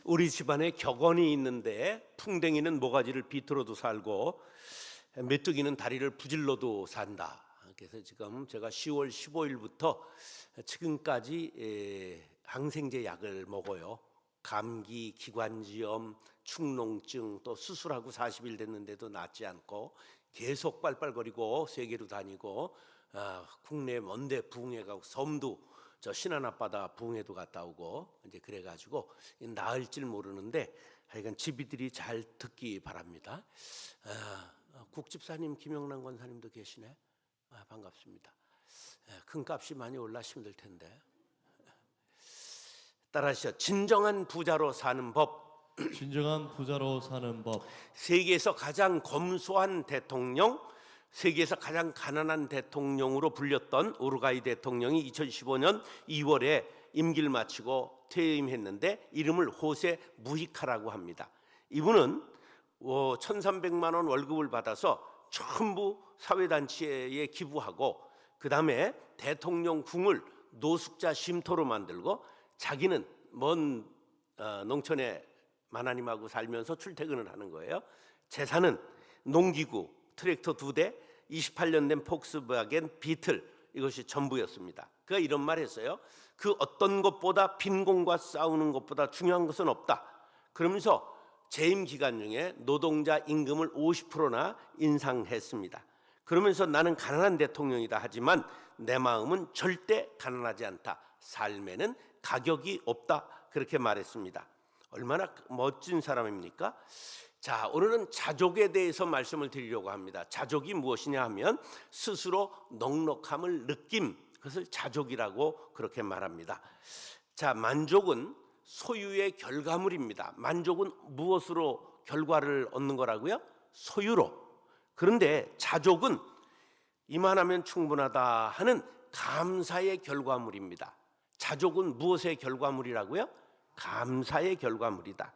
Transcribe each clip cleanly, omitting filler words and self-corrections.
우리 집안에 격언이 있는데 풍뎅이는 모가지를 비틀어도 살고 메뚜기는 다리를 부질러도 산다. 그래서 지금 제가 10월 15일부터 지금까지 항생제 약을 먹어요. 감기, 기관지염, 축농증, 또 수술하고 40일 됐는데도 낫지 않고 계속 빨빨거리고 세계로 다니고 국내 먼데 부흥회 가고 섬도 저 신안 앞바다 부흥회도 갔다 오고 이제 그래가지고 나을질 모르는데 하여간 집이들이 잘 듣기 바랍니다. 국집사님 김영란 권사님도 계시네. 반갑습니다. 큰 값이 많이 올라 힘들 텐데. 따라하시죠. 진정한 부자로 사는 법. 진정한 부자로 사는 법. 세계에서 가장 검소한 대통령, 세계에서 가장 가난한 대통령으로 불렸던 우루과이 대통령이 2015년 2월에 임기를 마치고 퇴임했는데 이름을 호세 무히카라고 합니다. 이분은 1,300만 원 월급을 받아서 전부 사회단체에 기부하고 그 다음에 대통령궁을 노숙자 쉼터로 만들고 자기는 먼 농촌에 마나님하고 살면서 출퇴근을 하는 거예요. 재산은 농기구, 트랙터 2대, 28년 된 폭스바겐 비틀, 이것이 전부였습니다. 그가 이런 말 했어요. 그 어떤 것보다 빈곤과 싸우는 것보다 중요한 것은 없다. 그러면서 재임 기간 중에 노동자 임금을 50%나 인상했습니다. 그러면서 나는 가난한 대통령이다 하지만 내 마음은 절대 가난하지 않다. 삶에는 가격이 없다. 그렇게 말했습니다. 얼마나 멋진 사람입니까? 자, 오늘은 자족에 대해서 말씀을 드리려고 합니다. 자족이 무엇이냐 하면 스스로 넉넉함을 느낌, 그것을 자족이라고 그렇게 말합니다. 자, 만족은 소유의 결과물입니다. 만족은 무엇으로 결과를 얻는 거라고요? 소유로. 그런데 자족은 이만하면 충분하다 하는 감사의 결과물입니다. 자족은 무엇의 결과물이라고요? 감사의 결과물이다.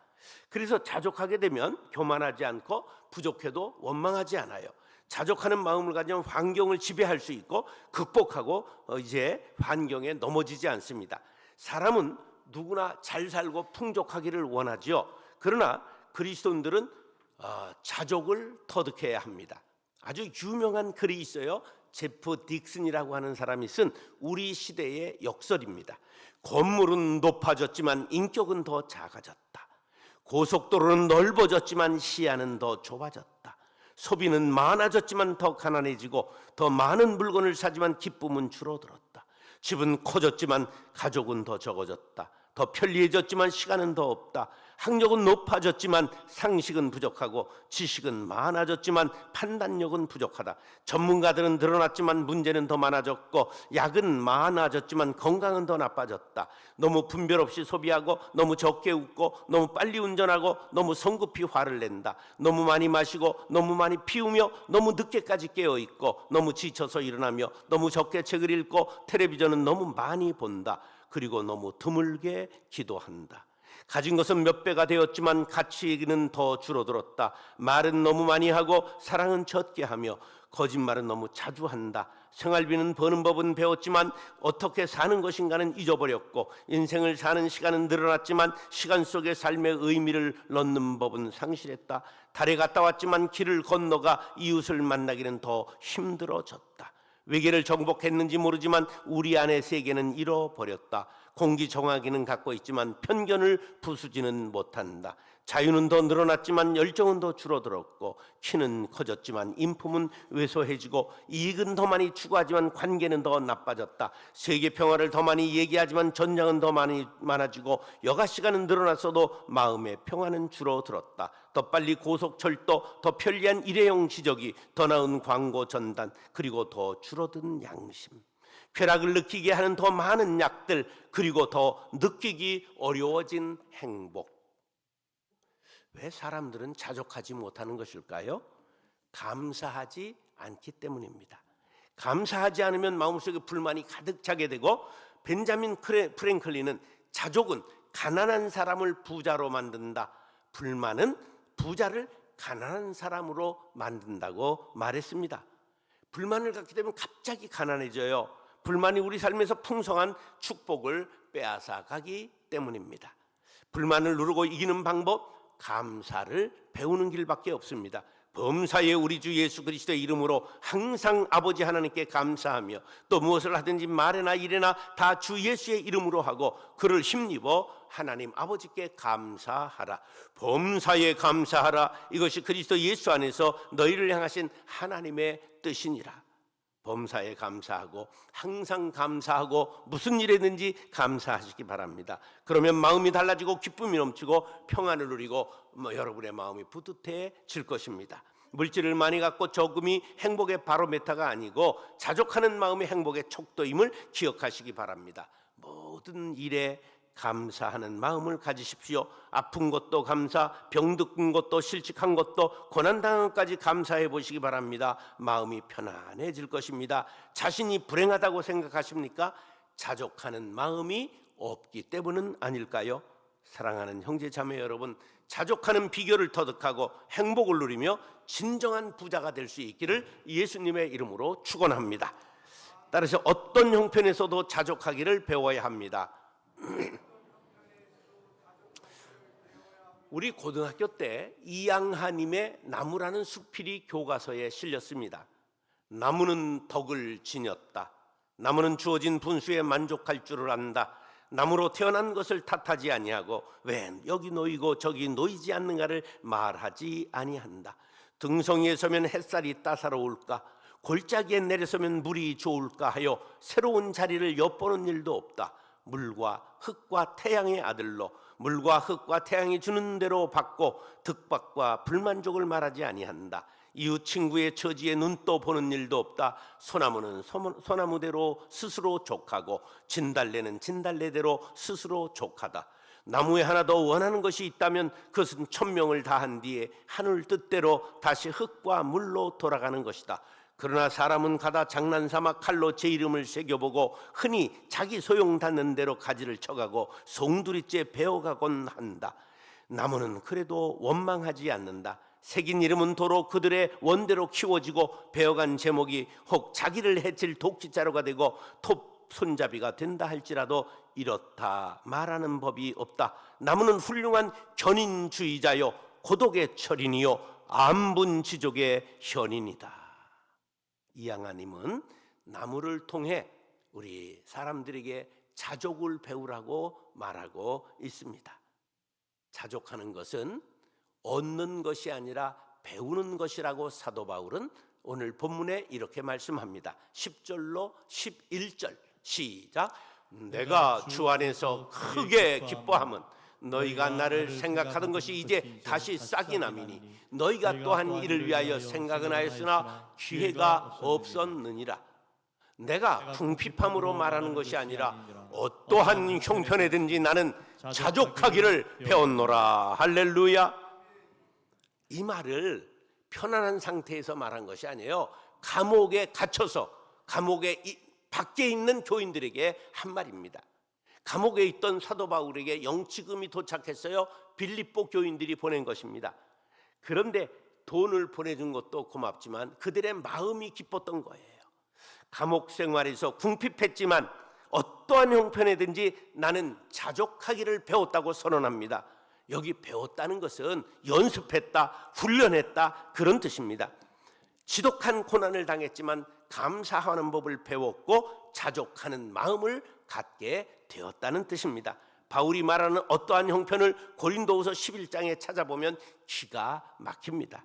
그래서 자족하게 되면 교만하지 않고 부족해도 원망하지 않아요. 자족하는 마음을 가지면 환경을 지배할 수 있고 극복하고 이제 환경에 넘어지지 않습니다. 사람은 누구나 잘 살고 풍족하기를 원하죠. 그러나 그리스도인들은 자족을 터득해야 합니다. 아주 유명한 글이 있어요. 제프 딕슨이라고 하는 사람이 쓴 우리 시대의 역설입니다. 건물은 높아졌지만 인격은 더 작아졌다. 고속도로는 넓어졌지만 시야는 더 좁아졌다. 소비는 많아졌지만 더 가난해지고 더 많은 물건을 사지만 기쁨은 줄어들었다. 집은 커졌지만 가족은 더 적어졌다. 더 편리해졌지만 시간은 더 없다. 학력은 높아졌지만 상식은 부족하고 지식은 많아졌지만 판단력은 부족하다. 전문가들은 늘어났지만 문제는 더 많아졌고 약은 많아졌지만 건강은 더 나빠졌다. 너무 분별 없이 소비하고 너무 적게 웃고 너무 빨리 운전하고 너무 성급히 화를 낸다. 너무 많이 마시고 너무 많이 피우며 너무 늦게까지 깨어있고 너무 지쳐서 일어나며 너무 적게 책을 읽고 텔레비전은 너무 많이 본다. 그리고 너무 드물게 기도한다. 가진 것은 몇 배가 되었지만 가치는 더 줄어들었다. 말은 너무 많이 하고 사랑은 적게 하며 거짓말은 너무 자주 한다. 생활비는 버는 법은 배웠지만 어떻게 사는 것인가는 잊어버렸고 인생을 사는 시간은 늘어났지만 시간 속에 삶의 의미를 넣는 법은 상실했다. 달에 갔다 왔지만 길을 건너가 이웃을 만나기는 더 힘들어졌다. 외계를 정복했는지 모르지만 우리 안의 세계는 잃어버렸다. 공기 정화기는 갖고 있지만 편견을 부수지는 못한다. 자유는 더 늘어났지만 열정은 더 줄어들었고 키는 커졌지만 인품은 왜소해지고 이익은 더 많이 추구하지만 관계는 더 나빠졌다. 세계 평화를 더 많이 얘기하지만 전쟁은 더 많아지고 여가 시간은 늘어났어도 마음의 평화는 줄어들었다. 더 빨리 고속철도, 더 편리한 일회용 지적이, 더 나은 광고 전단, 그리고 더 줄어든 양심, 쾌락을 느끼게 하는 더 많은 약들, 그리고 더 느끼기 어려워진 행복. 왜 사람들은 자족하지 못하는 것일까요? 감사하지 않기 때문입니다. 감사하지 않으면 마음속에 불만이 가득 차게 되고 벤자민 프랭클린은 자족은 가난한 사람을 부자로 만든다. 불만은 부자를 가난한 사람으로 만든다고 말했습니다. 불만을 갖게 되면 갑자기 가난해져요. 불만이 우리 삶에서 풍성한 축복을 빼앗아 가기 때문입니다. 불만을 누르고 이기는 방법, 감사를 배우는 길밖에 없습니다. 범사의 우리 주 예수 그리스도의 이름으로 항상 아버지 하나님께 감사하며 또 무엇을 하든지 말이나 일이나 다 주 예수의 이름으로 하고 그를 힘입어 하나님 아버지께 감사하라. 범사에 감사하라. 이것이 그리스도 예수 안에서 너희를 향하신 하나님의 뜻이니라. 범사에 감사하고 항상 감사하고 무슨 일에든지 감사하시기 바랍니다. 그러면 마음이 달라지고 기쁨이 넘치고 평안을 누리고 여러분의 마음이 뿌듯해질 것입니다. 물질을 많이 갖고 적음이 행복의 바로메타가 아니고 자족하는 마음이 행복의 척도임을 기억하시기 바랍니다. 모든 일에 감사하는 마음을 가지십시오. 아픈 것도 감사, 병든 것도 실직한 것도 고난당한 것까지 감사해 보시기 바랍니다. 마음이 편안해질 것입니다. 자신이 불행하다고 생각하십니까? 자족하는 마음이 없기 때문은 아닐까요? 사랑하는 형제 자매 여러분, 자족하는 비결을 터득하고 행복을 누리며 진정한 부자가 될 수 있기를 예수님의 이름으로 축원합니다. 따라서 어떤 형편에서도 자족하기를 배워야 합니다. 우리 고등학교 때 이양하님의 나무라는 수필이 교과서에 실렸습니다. 나무는 덕을 지녔다. 나무는 주어진 분수에 만족할 줄을 안다. 나무로 태어난 것을 탓하지 아니하고 왜 여기 놓이고 저기 놓이지 않는가를 말하지 아니한다. 등성이에 서면 햇살이 따사로울까? 골짜기에 내려서면 물이 좋을까 하여 새로운 자리를 엿보는 일도 없다. 물과 흙과 태양의 아들로 물과 흙과 태양이 주는 대로 받고 득박과 불만족을 말하지 아니한다. 이웃 친구의 처지에 눈도 보는 일도 없다. 소나무는 소나무대로 스스로 족하고 진달래는 진달래대로 스스로 족하다. 나무에 하나 더 원하는 것이 있다면 그것은 천명을 다한 뒤에 하늘 뜻대로 다시 흙과 물로 돌아가는 것이다. 그러나 사람은 가다 장난삼아 칼로 제 이름을 새겨보고 흔히 자기 소용 닿는 대로 가지를 쳐가고 송두리째 베어가곤 한다. 나무는 그래도 원망하지 않는다. 새긴 이름은 도로 그들의 원대로 키워지고 베어간 제목이 혹 자기를 해칠 독지자루가 되고 톱 손잡이가 된다 할지라도 이렇다 말하는 법이 없다. 나무는 훌륭한 견인주의자요 고독의 철인이요 안분지족의 현인이다. 이양하님은 나무를 통해 우리 사람들에게 자족을 배우라고 말하고 있습니다. 자족하는 것은 얻는 것이 아니라 배우는 것이라고 사도 바울은 오늘 본문에 이렇게 말씀합니다. 10절로 11절 시작. 내가 주 안에서 크게 기뻐함은 너희가 나를 생각하던 것이 이제 다시 싹이 남이니 너희가 또한 이를 위하여 생각은 하였으나 기회가 없었느니라. 내가 궁핍함으로 말하는 것이 아니라 어떠한 형편에든지 나는 자족하기를 배웠노라. 할렐루야. 이 말을 편안한 상태에서 말한 것이 아니에요. 감옥에 갇혀서 감옥에 밖에 있는 교인들에게 한 말입니다. 감옥에 있던 사도 바울에게 영치금이 도착했어요. 빌립보 교인들이 보낸 것입니다. 그런데 돈을 보내준 것도 고맙지만 그들의 마음이 기뻤던 거예요. 감옥 생활에서 궁핍했지만 어떠한 형편에든지 나는 자족하기를 배웠다고 선언합니다. 여기 배웠다는 것은 연습했다, 훈련했다 그런 뜻입니다. 지독한 고난을 당했지만 감사하는 법을 배웠고 자족하는 마음을 갖게 되었다는 뜻입니다. 바울이 말하는 어떠한 형편을 고린도후서 11장에 찾아보면 기가 막힙니다.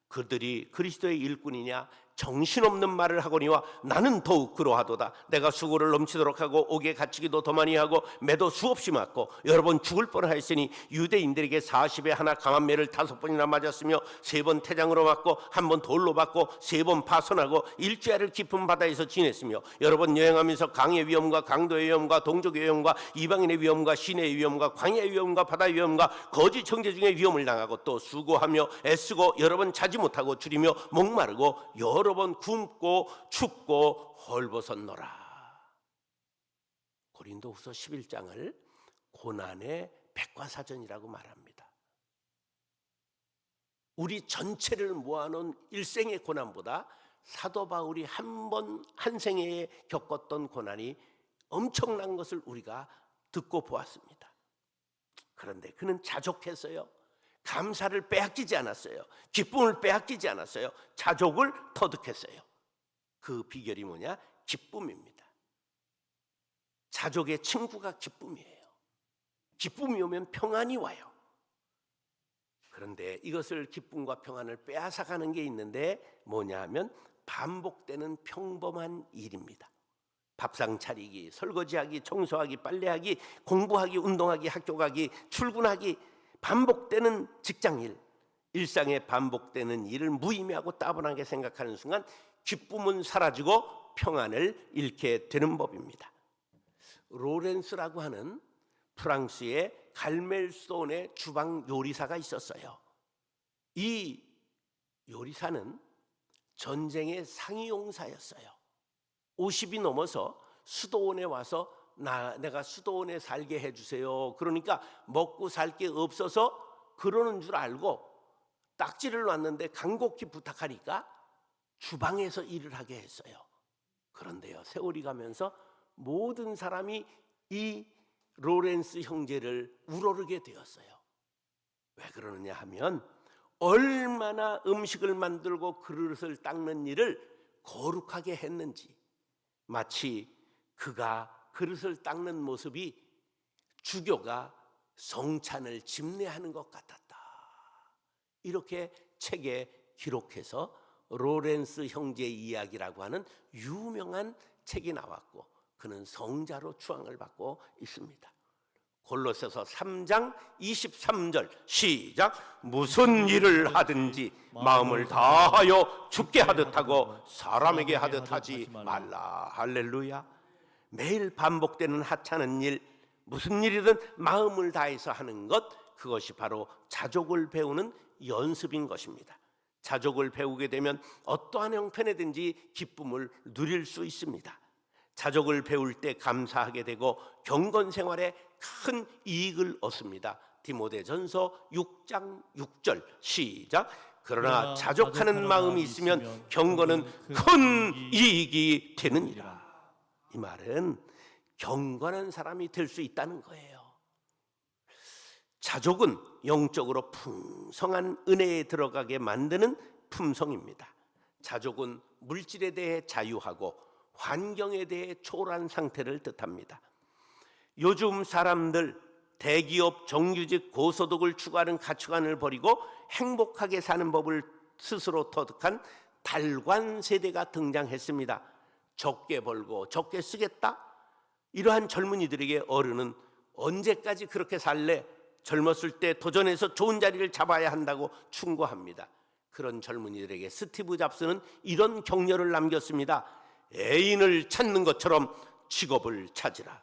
그들이 그리스도의 일꾼이냐 정신없는 말을 하거니와 나는 더욱 그러하도다. 내가 수고를 넘치도록 하고 옥에 갇히기도 더 많이 하고 매도 수없이 맞고 여러 번 죽을 뻔하였으니 유대인들에게 40에 하나 강한 매를 5번이나 맞았으며 3번 태장으로 맞고 1번 돌로 맞고 3번 파손하고 일주일을 깊은 바다에서 지냈으며 여러 번 여행하면서 강의 위험과 강도의 위험과 동족의 위험과 이방인의 위험과 시내의 위험과 광야의 위험과 바다의 위험과 거짓 형제 중에 위험을 당하고 또 수고하며 애쓰고 여러 번 자지 못하고 줄이며 목마르고 여러 번 굶고 춥고 헐벗었노라. 고린도후서 11장을 고난의 백과사전이라고 말합니다. 우리 전체를 모아놓은 일생의 고난보다 사도 바울이 한 생애에 겪었던 고난이 엄청난 것을 우리가 듣고 보았습니다. 그런데 그는 자족했어요. 감사를 빼앗기지 않았어요. 기쁨을 빼앗기지 않았어요. 자족을 터득했어요. 그 비결이 뭐냐? 기쁨입니다. 자족의 친구가 기쁨이에요. 기쁨이 오면 평안이 와요. 그런데 이것을 기쁨과 평안을 빼앗아가는 게 있는데 뭐냐 하면 반복되는 평범한 일입니다. 밥상 차리기, 설거지하기, 청소하기, 빨래하기, 공부하기, 운동하기, 학교 가기, 출근하기, 반복되는 직장일, 일상에 반복되는 일을 무의미하고 따분하게 생각하는 순간 기쁨은 사라지고 평안을 잃게 되는 법입니다. 로렌스라고 하는 프랑스의 갈멜손의 주방 요리사가 있었어요. 이 요리사는 전쟁의 상위용사였어요. 50이 넘어서 수도원에 와서 내가 수도원에 살게 해주세요. 그러니까 먹고 살 게 없어서 그러는 줄 알고 딱지를 놨는데 간곡히 부탁하니까 주방에서 일을 하게 했어요. 그런데요, 세월이 가면서 모든 사람이 이 로렌스 형제를 우러르게 되었어요. 왜 그러느냐 하면 얼마나 음식을 만들고 그릇을 닦는 일을 거룩하게 했는지, 마치 그가 그릇을 닦는 모습이 주교가 성찬을 집례하는 것 같았다. 이렇게 책에 기록해서 로렌스 형제 이야기라고 하는 유명한 책이 나왔고, 그는 성자로 추앙을 받고 있습니다. 골로새서 3장 23절 시작. 무슨 일을 하든지 마음을 다하여 주께 하듯 하고 사람에게 하듯 하지 말라. 할렐루야. 매일 반복되는 하찮은 일, 무슨 일이든 마음을 다해서 하는 것, 그것이 바로 자족을 배우는 연습인 것입니다. 자족을 배우게 되면 어떠한 형편이든지 기쁨을 누릴 수 있습니다. 자족을 배울 때 감사하게 되고 경건 생활에 큰 이익을 얻습니다. 디모데전서 6장 6절 시작. 그러나 자족하는 마음이 있으면 경건은 큰 이익이 되느니라. 이 말은 경건한 사람이 될 수 있다는 거예요. 자족은 영적으로 풍성한 은혜에 들어가게 만드는 품성입니다. 자족은 물질에 대해 자유하고 환경에 대해 초월한 상태를 뜻합니다. 요즘 사람들 대기업, 정규직, 고소득을 추구하는 가치관을 버리고 행복하게 사는 법을 스스로 터득한 달관 세대가 등장했습니다. 적게 벌고 적게 쓰겠다? 이러한 젊은이들에게 어른은 언제까지 그렇게 살래? 젊었을 때 도전해서 좋은 자리를 잡아야 한다고 충고합니다. 그런 젊은이들에게 스티브 잡스는 이런 격려를 남겼습니다. 애인을 찾는 것처럼 직업을 찾으라.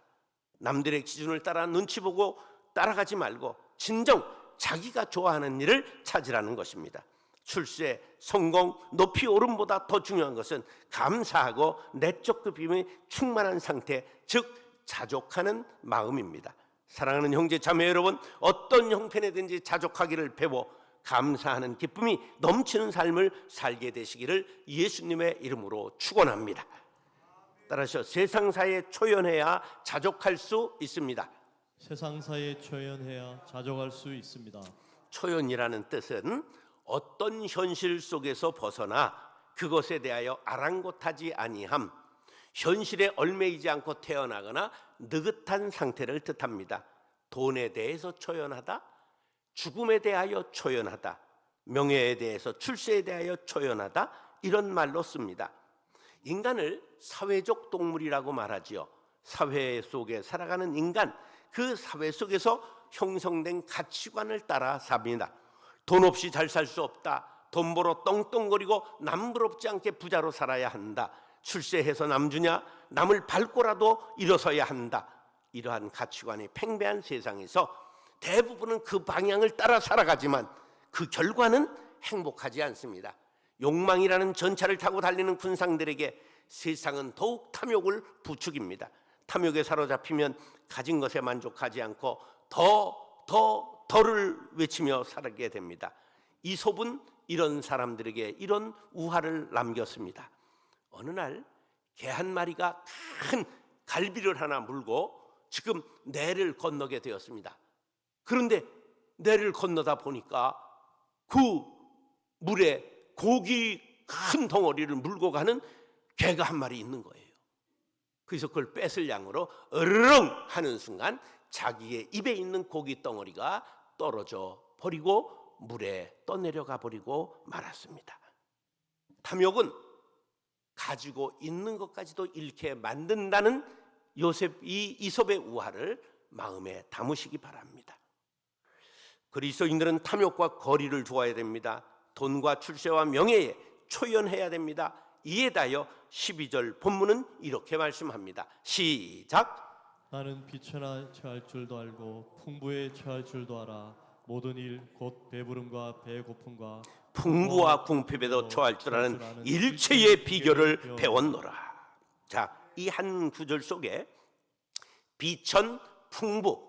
남들의 기준을 따라 눈치 보고 따라가지 말고 진정 자기가 좋아하는 일을 찾으라는 것입니다. 출세, 성공, 높이 오름보다 더 중요한 것은 감사하고 내적 기쁨이 충만한 상태, 즉 자족하는 마음입니다. 사랑하는 형제 자매 여러분, 어떤 형편이든지 자족하기를 배워 감사하는 기쁨이 넘치는 삶을 살게 되시기를 예수님의 이름으로 축원합니다. 따라서 세상사에 초연해야 자족할 수 있습니다. 세상사에 초연해야 자족할 수 있습니다. 초연이라는 뜻은 어떤 현실 속에서 벗어나 그것에 대하여 아랑곳하지 아니함, 현실에 얽매이지 않고 태어나거나 느긋한 상태를 뜻합니다. 돈에 대해서 초연하다, 죽음에 대하여 초연하다, 명예에 대해서, 출세에 대하여 초연하다, 이런 말로 씁니다. 인간을 사회적 동물이라고 말하지요. 사회 속에 살아가는 인간, 그 사회 속에서 형성된 가치관을 따라 삽니다. 돈 없이 잘 살 수 없다. 돈 벌어 떵떵거리고 남부럽지 않게 부자로 살아야 한다. 출세해서 남주냐? 남을 밟고라도 일어서야 한다. 이러한 가치관이 팽배한 세상에서 대부분은 그 방향을 따라 살아가지만 그 결과는 행복하지 않습니다. 욕망이라는 전차를 타고 달리는 군상들에게 세상은 더욱 탐욕을 부추깁니다. 탐욕에 사로잡히면 가진 것에 만족하지 않고 더를 외치며 살게 됩니다. 이솝은 이런 사람들에게 이런 우화를 남겼습니다. 어느 날 개 한 마리가 큰 갈비를 하나 물고 지금 내를 건너게 되었습니다. 그런데 내를 건너다 보니까 그 물에 고기 큰 덩어리를 물고 가는 개가 한 마리 있는 거예요. 그래서 그걸 뺏을 양으로 으르렁 하는 순간 자기의 입에 있는 고기 덩어리가 떨어져 버리고 물에 떠내려가 버리고 말았습니다. 탐욕은 가지고 있는 것까지도 잃게 만든다는 이솝의 우화를 마음에 담으시기 바랍니다. 그리스도인들은 탐욕과 거리를 두어야 됩니다. 돈과 출세와 명예에 초연해야 됩니다. 이에 대하여 12절 본문은 이렇게 말씀합니다. 시작. 나는 비천에 처할 줄도 알고 풍부에 처할 줄도 알아. 모든 일 곧 배부름과 배고픔과 풍부와 궁핍에도 처할 줄 아는 일체의 비결을 배웠노라. 자, 이 한 구절 속에 비천, 풍부,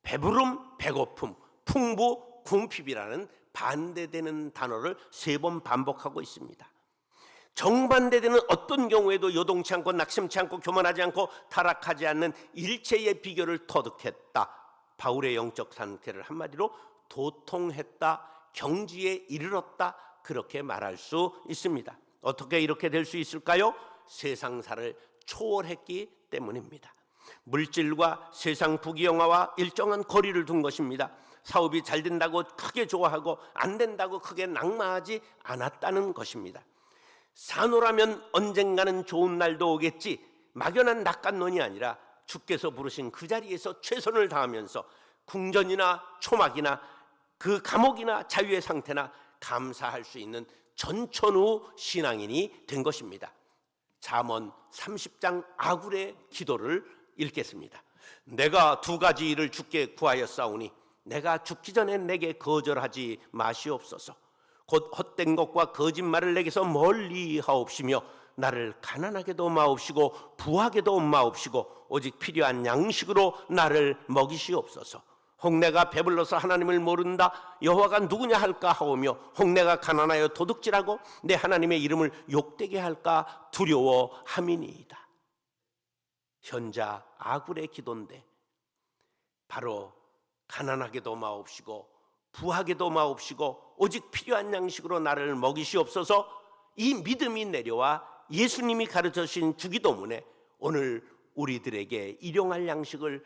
배부름, 배고픔, 풍부, 궁핍이라는 반대되는 단어를 3번 반복하고 있습니다. 정반대되는 어떤 경우에도 요동치 않고 낙심치 않고 교만하지 않고 타락하지 않는 일체의 비결을 터득했다. 바울의 영적 상태를 한마디로 도통했다, 경지에 이르렀다, 그렇게 말할 수 있습니다. 어떻게 이렇게 될 수 있을까요? 세상사를 초월했기 때문입니다. 물질과 세상 부귀영화와 일정한 거리를 둔 것입니다. 사업이 잘 된다고 크게 좋아하고 안 된다고 크게 낙마하지 않았다는 것입니다. 사노라면 언젠가는 좋은 날도 오겠지, 막연한 낙관론이 아니라 주께서 부르신 그 자리에서 최선을 다하면서 궁전이나 초막이나 그 감옥이나 자유의 상태나 감사할 수 있는 전천후 신앙인이 된 것입니다. 잠언 30장 아굴의 기도를 읽겠습니다. 내가 2가지 일을 주께 구하였사오니 내가 죽기 전에 내게 거절하지 마시옵소서. 곧 헛된 것과 거짓말을 내게서 멀리 하옵시며 나를 가난하게도 마옵시고 부하게도 마옵시고 오직 필요한 양식으로 나를 먹이시옵소서. 혹 내가 배불러서 하나님을 모른다, 여호와가 누구냐 할까 하오며 혹 내가 가난하여 도둑질하고 내 하나님의 이름을 욕되게 할까 두려워함이니이다. 현자 아굴의 기도인데 바로 가난하게도 마옵시고 부하게도 마옵시고 오직 필요한 양식으로 나를 먹이시옵소서. 이 믿음이 내려와 예수님이 가르쳐 주신 주기도문에 오늘 우리들에게 일용할 양식을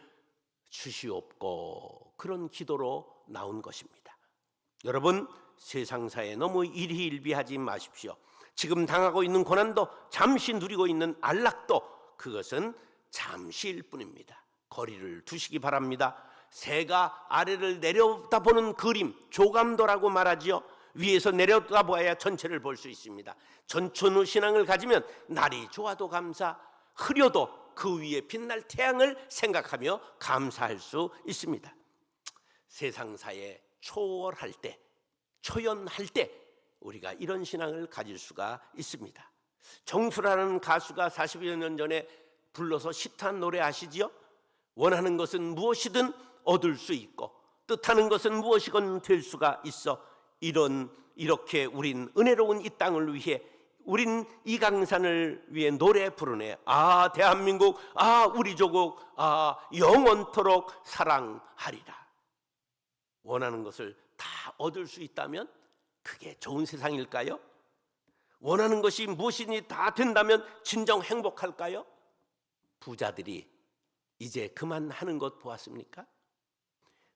주시옵고, 그런 기도로 나온 것입니다. 여러분, 세상사에 너무 일희일비하지 마십시오. 지금 당하고 있는 고난도, 잠시 누리고 있는 안락도, 그것은 잠시일 뿐입니다. 거리를 두시기 바랍니다. 새가 아래를 내려다보는 그림, 조감도라고 말하지요. 위에서 내려다보아야 전체를 볼 수 있습니다. 전천후 신앙을 가지면 날이 좋아도 감사, 흐려도 그 위에 빛날 태양을 생각하며 감사할 수 있습니다. 세상사에 초월할 때, 초연할 때 우리가 이런 신앙을 가질 수가 있습니다. 정수라는 가수가 40여 년 전에 불러서 시트한 노래 아시지요? 원하는 것은 무엇이든 얻을 수 있고 뜻하는 것은 무엇이건 될 수가 있어. 이렇게 우린 은혜로운 이 땅을 위해, 우린 이 강산을 위해 노래 부르네. 아 대한민국, 아 우리 조국, 아 영원토록 사랑하리라. 원하는 것을 다 얻을 수 있다면 그게 좋은 세상일까요? 원하는 것이 무엇이니 다 된다면 진정 행복할까요? 부자들이 이제 그만하는 것 보았습니까?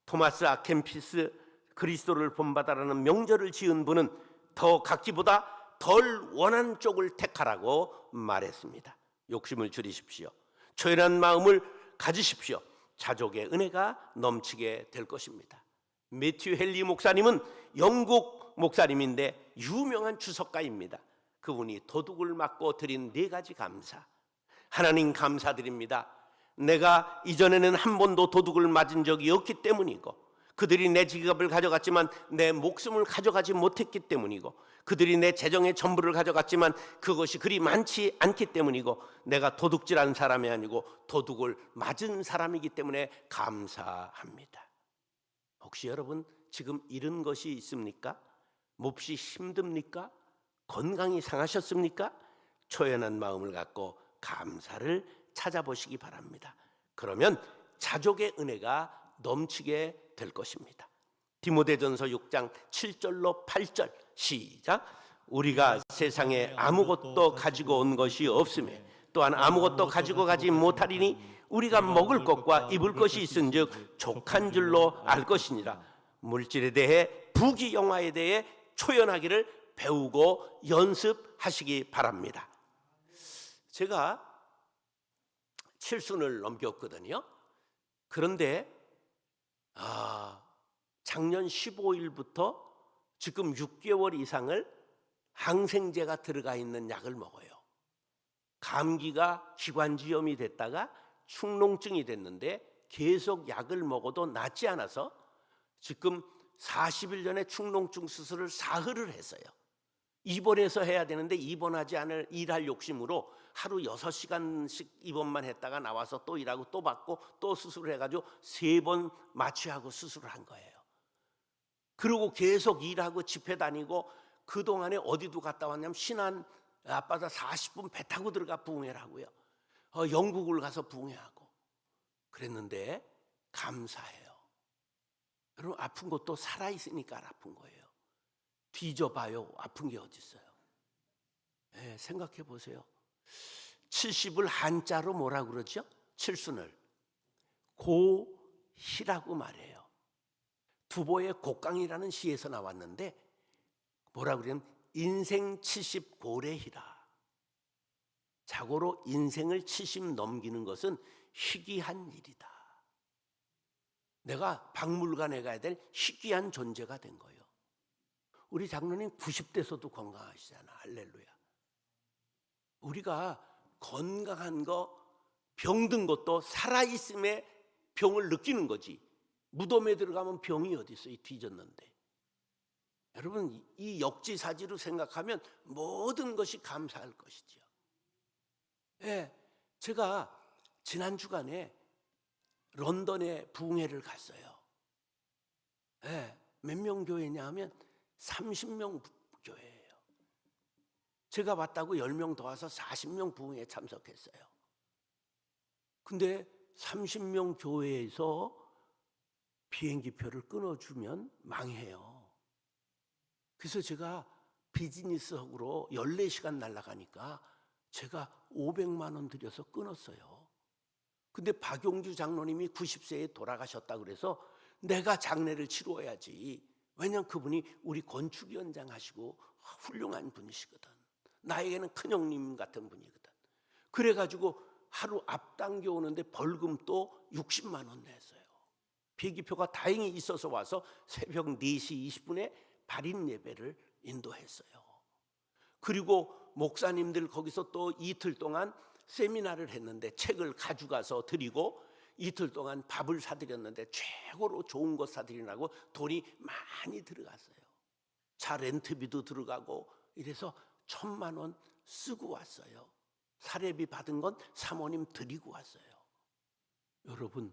토마스 아켄피스 그리스도를 본받아라는 명절을 지은 분은 더 갖기보다 덜 원한 쪽을 택하라고 말했습니다. 욕심을 줄이십시오. 초연한 마음을 가지십시오. 자족의 은혜가 넘치게 될 것입니다. 매튜 헨리 목사님은 영국 목사님인데 유명한 주석가입니다. 그분이 도둑을 맞고 드린 4가지 감사. 하나님 감사드립니다. 내가 이전에는 한 번도 도둑을 맞은 적이 없기 때문이고, 그들이 내 지갑을 가져갔지만 내 목숨을 가져가지 못했기 때문이고, 그들이 내 재정의 전부를 가져갔지만 그것이 그리 많지 않기 때문이고, 내가 도둑질한 사람이 아니고 도둑을 맞은 사람이기 때문에 감사합니다. 혹시 여러분 지금 잃은 것이 있습니까? 몹시 힘듭니까? 건강이 상하셨습니까? 초연한 마음을 갖고 감사를 찾아보시기 바랍니다. 그러면 자족의 은혜가 넘치게 될 것입니다. 디모데전서 6장 7절로 8절 시작. 우리가 세상에 아무것도 가지고 온 것이 없으며 또한 아무것도 가지고 가지 못하리니 우리가 먹을 것과 입을 것이 있은즉 족한 줄로 알 것이니라. 물질에 대해 부귀영화에 대해 초연하기를 배우고 연습하시기 바랍니다. 제가 칠순을 넘겼거든요. 그런데 작년 15일부터 지금 6개월 이상을 항생제가 들어가 있는 약을 먹어요. 감기가 기관지염이 됐다가 축농증이 됐는데 계속 약을 먹어도 낫지 않아서 지금 40일 전에 축농증 수술을 사흘을 했어요. 입원해서 해야 되는데 입원하지 않을 일할 욕심으로 하루 6시간씩 입원만 했다가 나와서 또 일하고 또 받고 또 수술을 해가지고 3번 마취하고 수술을 한 거예요. 그리고 계속 일하고 집회 다니고 그동안에 어디도 갔다 왔냐면 신안 앞바다 40분 배 타고 들어가 부흥회를 하고요. 영국을 가서 부흥회하고 그랬는데 감사해요. 여러분 아픈 것도 살아있으니까 아픈 거예요. 뒤져봐요. 아픈 게 어디 있어요? 네, 생각해 보세요. 70을 한자로 뭐라 그러죠? 칠순을 고희라고 말해요. 두보의 곡강이라는 시에서 나왔는데 뭐라 그러냐면 인생 70 고래희라. 자고로 인생을 70 넘기는 것은 희귀한 일이다. 내가 박물관에 가야 될 희귀한 존재가 된 거예요. 우리 장로님 90대에서도 건강하시잖아. 할렐루야. 우리가 건강한 거, 병든 것도 살아있음에 병을 느끼는 거지. 무덤에 들어가면 병이 어디 있어요? 뒤졌는데. 여러분 이 역지사지로 생각하면 모든 것이 감사할 것이죠. 예, 제가 지난 주간에 런던에 부흥회를 갔어요. 예, 몇 명 교회냐 하면 30명 교회예요. 제가 봤다고 10명 더 와서 40명 부흥회에 참석했어요. 근데 30명 교회에서 비행기표를 끊어주면 망해요. 그래서 제가 비즈니스석으로 14시간 날아가니까 제가 500만 원 들여서 끊었어요. 근데 박용주 장로님이 90세에 돌아가셨다 그래서 내가 장례를 치러야지. 왜냐하면 그분이 우리 건축위원장 하시고 훌륭한 분이시거든. 나에게는 큰형님 같은 분이거든. 그래가지고 하루 앞당겨 오는데 벌금 또 60만 원 냈어요. 비행기표가 다행히 있어서 와서 새벽 4시 20분에 발인 예배를 인도했어요. 그리고 목사님들 거기서 또 이틀 동안 세미나를 했는데 책을 가져가서 드리고 이틀 동안 밥을 사드렸는데 최고로 좋은 것 사드리라고 돈이 많이 들어갔어요. 차 렌트비도 들어가고 이래서 1,000만 원 쓰고 왔어요. 사례비 받은 건 사모님 드리고 왔어요. 여러분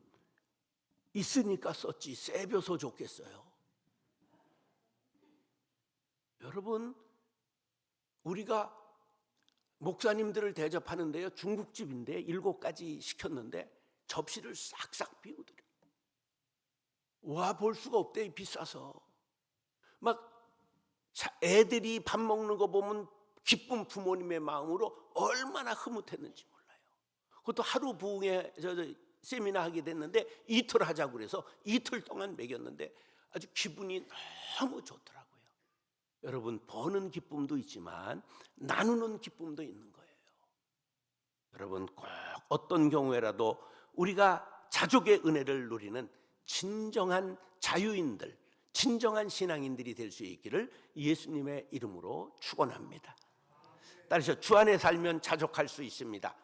있으니까 썼지 세벼서 좋겠어요. 여러분 우리가 목사님들을 대접하는데요, 중국집인데 7가지 시켰는데 접시를 싹싹 비우더래. 와 볼 수가 없대. 비싸서. 막 애들이 밥 먹는 거 보면 기쁜 부모님의 마음으로 얼마나 흐뭇했는지 몰라요. 그것도 하루 부흥회 세미나 하게 됐는데 이틀 하자고 그래서 이틀 동안 먹였는데 아주 기분이 너무 좋더라고요. 여러분 버는 기쁨도 있지만 나누는 기쁨도 있는 거예요. 여러분 꼭 어떤 경우에라도 우리가 자족의 은혜를 누리는 진정한 자유인들, 진정한 신앙인들이 될 수 있기를 예수님의 이름으로 축원합니다. 따라서 주 안에 살면 자족할 수 있습니다.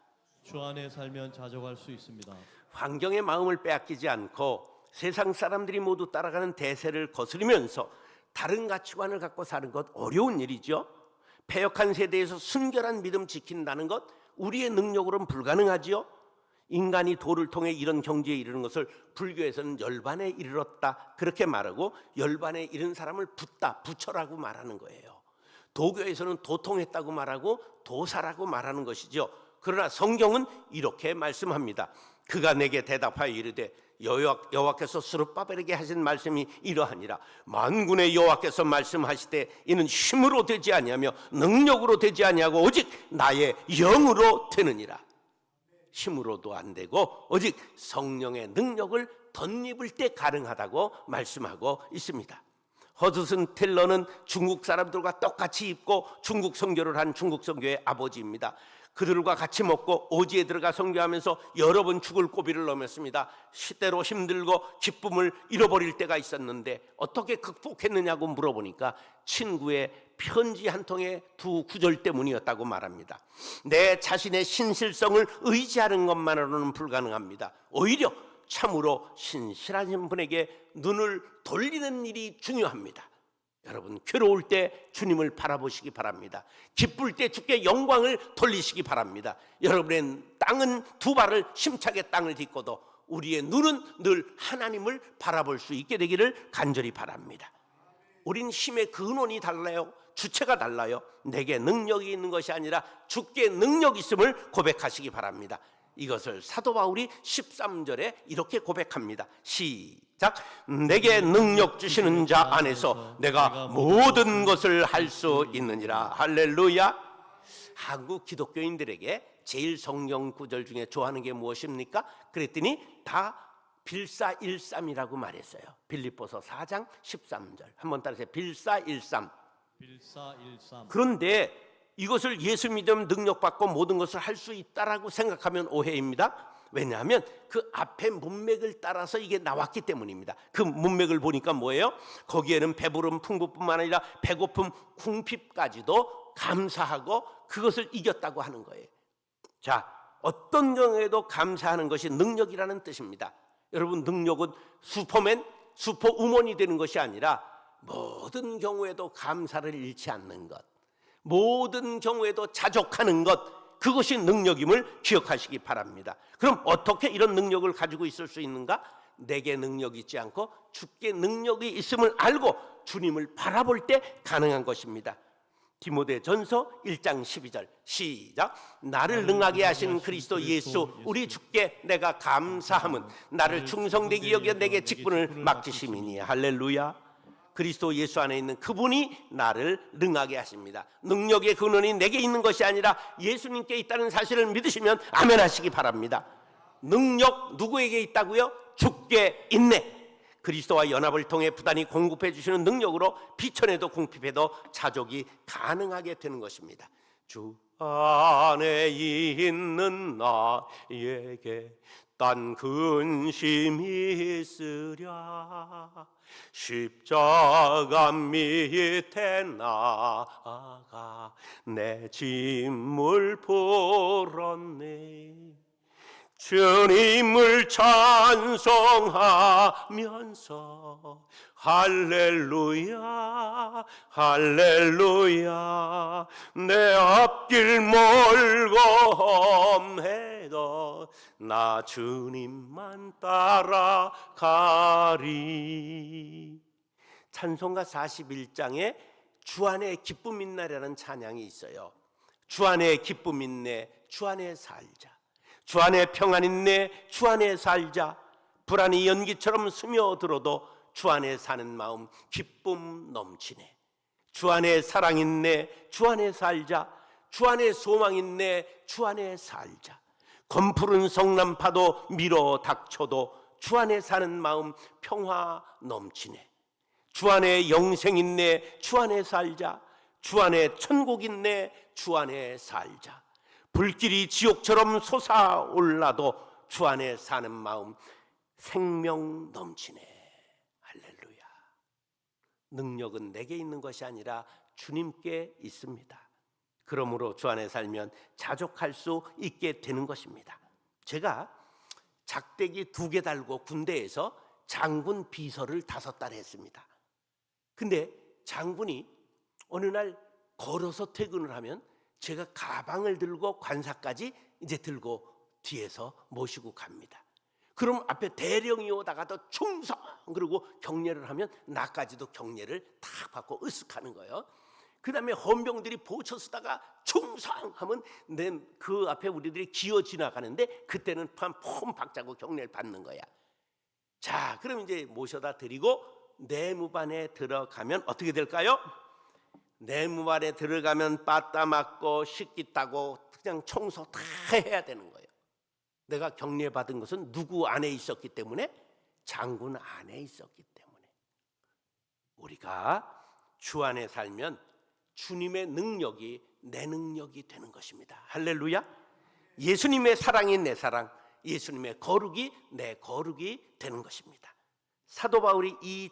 주 안에 살면 자족할 수 있습니다. 환경의 마음을 빼앗기지 않고 세상 사람들이 모두 따라가는 대세를 거스르면서 다른 가치관을 갖고 사는 것 어려운 일이죠. 패역한 세대에서 순결한 믿음 지킨다는 것 우리의 능력으로는 불가능하지요. 인간이 도를 통해 이런 경지에 이르는 것을 불교에서는 열반에 이르렀다 그렇게 말하고 열반에 이른 사람을 부처라고 말하는 거예요. 도교에서는 도통했다고 말하고 도사라고 말하는 것이죠. 그러나 성경은 이렇게 말씀합니다. 그가 내게 대답하여 이르되 여호와께서 스룹바벨에게 하신 말씀이 이러하니라. 만군의 여호와께서 말씀하시되 이는 힘으로 되지 아니하며 능력으로 되지 아니하고 오직 나의 영으로 되느니라. 힘으로도 안 되고 오직 성령의 능력을 덧입을 때 가능하다고 말씀하고 있습니다. 허드슨 텔러는 중국 사람들과 똑같이 입고 중국 선교를 한 중국 선교의 아버지입니다. 그들과 같이 먹고 오지에 들어가 선교하면서 여러 번 죽을 고비를 넘었습니다. 시대로 힘들고 기쁨을 잃어버릴 때가 있었는데 어떻게 극복했느냐고 물어보니까 친구의 편지 한 통의 두 구절 때문이었다고 말합니다. 내 자신의 신실성을 의지하는 것만으로는 불가능합니다. 오히려 참으로 신실하신 분에게 눈을 돌리는 일이 중요합니다. 여러분, 괴로울 때 주님을 바라보시기 바랍니다. 기쁠 때 주께 영광을 돌리시기 바랍니다. 여러분의 땅은 두 발을 힘차게 땅을 딛고도 우리의 눈은 늘 하나님을 바라볼 수 있게 되기를 간절히 바랍니다. 우린 힘의 근원이 달라요. 주체가 달라요. 내게 능력이 있는 것이 아니라 주께 능력이 있음을 고백하시기 바랍니다. 이것을 사도 바울이 13절에 이렇게 고백합니다. 시작. 내게 능력 주시는 자 안에서 내가 모든 것을 할 수 있느니라. 할렐루야. 한국 기독교인들에게 제일 성경 구절 중에 좋아하는 게 무엇입니까? 그랬더니 다 빌사일삼이라고 말했어요. 빌립보서 4장 13절 한번 따라하세요. 빌사일삼. 빌사일삼. 그런데 이것을 예수 믿으면 능력받고 모든 것을 할 수 있다라고 생각하면 오해입니다. 왜냐하면 그 앞에 문맥을 따라서 이게 나왔기 때문입니다. 그 문맥을 보니까 뭐예요? 거기에는 배부름 풍부뿐만 아니라 배고픔 궁핍까지도 감사하고 그것을 이겼다고 하는 거예요. 자, 어떤 경우에도 감사하는 것이 능력이라는 뜻입니다. 여러분, 능력은 슈퍼맨, 슈퍼우먼이 되는 것이 아니라 모든 경우에도 감사를 잃지 않는 것, 모든 경우에도 자족하는 것, 그것이 능력임을 기억하시기 바랍니다. 그럼 어떻게 이런 능력을 가지고 있을 수 있는가? 내게 능력이 있지 않고 주께 능력이 있음을 알고 주님을 바라볼 때 가능한 것입니다. 디모데전서 1장 12절 시작. 나를 능하게 하신 그리스도 예수 우리 주께 내가 감사함은 나를 충성되게 여겨 내게 직분을 맡기심이니. 할렐루야. 그리스도 예수 안에 있는 그분이 나를 능하게 하십니다. 능력의 근원이 내게 있는 것이 아니라 예수님께 있다는 사실을 믿으시면 아멘 하시기 바랍니다. 능력 누구에게 있다고요? 주께 있네. 그리스도와 연합을 통해 부단히 공급해 주시는 능력으로 비천에도 궁핍해도 자족이 가능하게 되는 것입니다. 주 안에 있는 나에게 딴 근심이 있으랴. 십자가 밑에 나아가 내 짐을 풀었네. 주님을 찬송하면서 할렐루야 할렐루야. 내 앞길 멀고 험해도 나 주님만 따라가리. 찬송가 41장에 주 안에 기쁨 있나라는 찬양이 있어요. 주 안에 기쁨 있네, 주 안에 살자. 주 안에 평안 있네, 주 안에 살자. 불안이 연기처럼 스며들어도 주 안에 사는 마음 기쁨 넘치네. 주 안에 사랑 있네, 주 안에 살자. 주 안에 소망 있네, 주 안에 살자. 검푸른 성난파도 밀어 닥쳐도 주 안에 사는 마음 평화 넘치네. 주 안에 영생 있네, 주 안에 살자. 주 안에 천국 있네, 주 안에 살자. 불길이 지옥처럼 솟아올라도 주 안에 사는 마음 생명 넘치네. 할렐루야. 능력은 내게 있는 것이 아니라 주님께 있습니다. 그러므로 주 안에 살면 자족할 수 있게 되는 것입니다. 제가 작대기 2개 달고 군대에서 장군 비서를 5달 했습니다. 근데 장군이 어느 날 걸어서 퇴근을 하면 제가 가방을 들고 관사까지 이제 들고 뒤에서 모시고 갑니다. 그럼 앞에 대령이 오다가도 충성 그러고 경례를 하면 나까지도 경례를 탁 받고 으쓱하는 거예요. 그 다음에 헌병들이 보초 쓰다가 충성하면 그 앞에 우리들이 기어 지나가는데 그때는 폼 박자고 경례를 받는 거야. 자, 그럼 이제 모셔다 드리고 내무반에 들어가면 어떻게 될까요? 내무반에 들어가면 빠따 맞고 식기 따고 그냥 청소 다 해야 되는 거예요. 내가 경례 받은 것은 누구 안에 있었기 때문에? 장군 안에 있었기 때문에. 우리가 주 안에 살면 주님의 능력이 내 능력이 되는 것입니다. 할렐루야. 예수님의 사랑이 내 사랑, 예수님의 거룩이 내 거룩이 되는 것입니다. 사도 바울이 이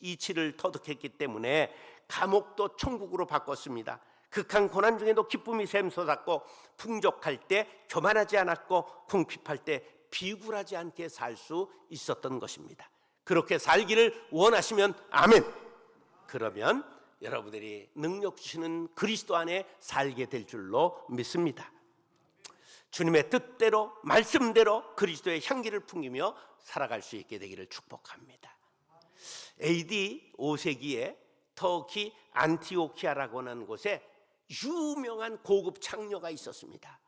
이치를 터득했기 때문에 감옥도 천국으로 바꿨습니다. 극한 고난 중에도 기쁨이 샘솟았고, 풍족할 때 교만하지 않았고, 궁핍할 때 비굴하지 않게 살 수 있었던 것입니다. 그렇게 살기를 원하시면 아멘. 그러면 여러분들이 능력 주시는 그리스도 안에 살게 될 줄로 믿습니다. 주님의 뜻대로 말씀대로 그리스도의 향기를 풍기며 살아갈 수 있게 되기를 축복합니다. AD 5세기에 터키 안티오키아라고 하는 곳에 유명한 고급 창녀가 있었습니다.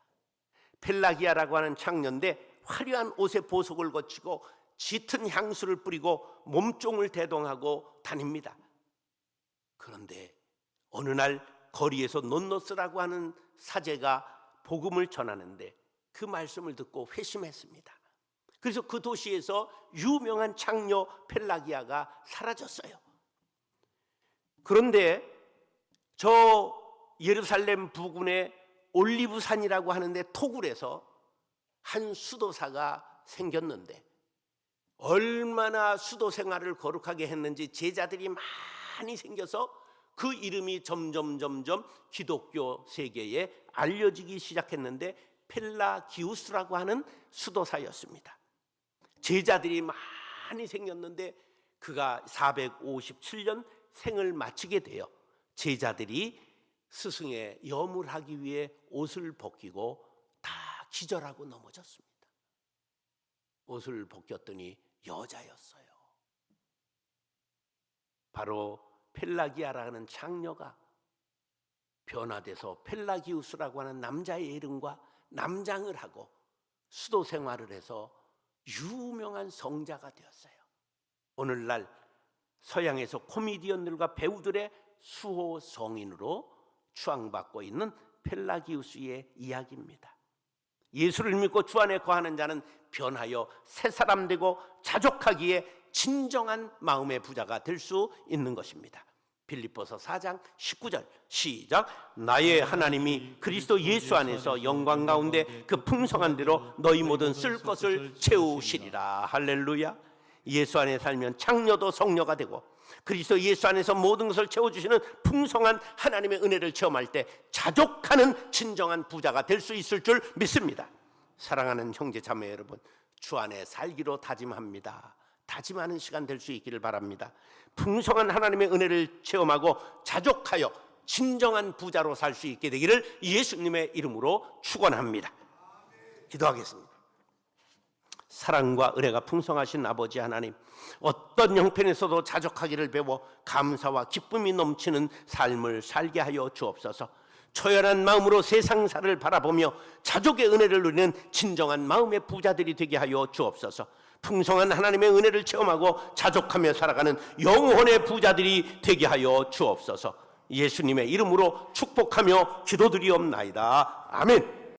펠라기아라고 하는 창녀인데 화려한 옷에 보석을 거치고 짙은 향수를 뿌리고 몸종을 대동하고 다닙니다. 그런데 어느 날 거리에서 논노스라고 하는 사제가 복음을 전하는데 그 말씀을 듣고 회심했습니다. 그래서 그 도시에서 유명한 창녀 펠라기아가 사라졌어요. 그런데 저 예루살렘 부근의 올리브산이라고 하는데 토굴에서 한 수도사가 생겼는데 얼마나 수도 생활을 거룩하게 했는지 제자들이 많이 생겨서 그 이름이 점점 기독교 세계에 알려지기 시작했는데 펠라기우스라고 하는 수도사였습니다. 제자들이 많이 생겼는데 그가 457년 생을 마치게 돼요. 제자들이 스승의 염을 하기 위해 옷을 벗기고 다 기절하고 넘어졌습니다. 옷을 벗겼더니 여자였어요. 바로 펠라기아라는 창녀가 변화돼서 펠라기우스라고 하는 남자의 이름과 남장을 하고 수도 생활을 해서 유명한 성자가 되었어요. 오늘날 서양에서 코미디언들과 배우들의 수호 성인으로 추앙받고 있는 펠라기우스의 이야기입니다. 예수를 믿고 주 안에 거하는 자는 변하여 새 사람 되고 자족하기에 진정한 마음의 부자가 될 수 있는 것입니다. 빌립보서 4장 19절 시작. 나의 하나님이 그리스도 예수 안에서 영광 가운데 그 풍성한 대로 너희 모든 쓸 것을 채우시리라. 할렐루야. 예수 안에 살면 창녀도 성녀가 되고 그리스도 예수 안에서 모든 것을 채워주시는 풍성한 하나님의 은혜를 체험할 때 자족하는 진정한 부자가 될 수 있을 줄 믿습니다. 사랑하는 형제 자매 여러분, 주 안에 살기로 다짐합니다. 다짐하는 시간 될 수 있기를 바랍니다. 풍성한 하나님의 은혜를 체험하고 자족하여 진정한 부자로 살 수 있게 되기를 예수님의 이름으로 축원합니다. 기도하겠습니다. 사랑과 은혜가 풍성하신 아버지 하나님, 어떤 형편에서도 자족하기를 배워 감사와 기쁨이 넘치는 삶을 살게 하여 주옵소서. 초연한 마음으로 세상사를 바라보며 자족의 은혜를 누리는 진정한 마음의 부자들이 되게 하여 주옵소서. 풍성한 하나님의 은혜를 체험하고 자족하며 살아가는 영혼의 부자들이 되게 하여 주옵소서. 예수님의 이름으로 축복하며 기도드리옵나이다. 아멘.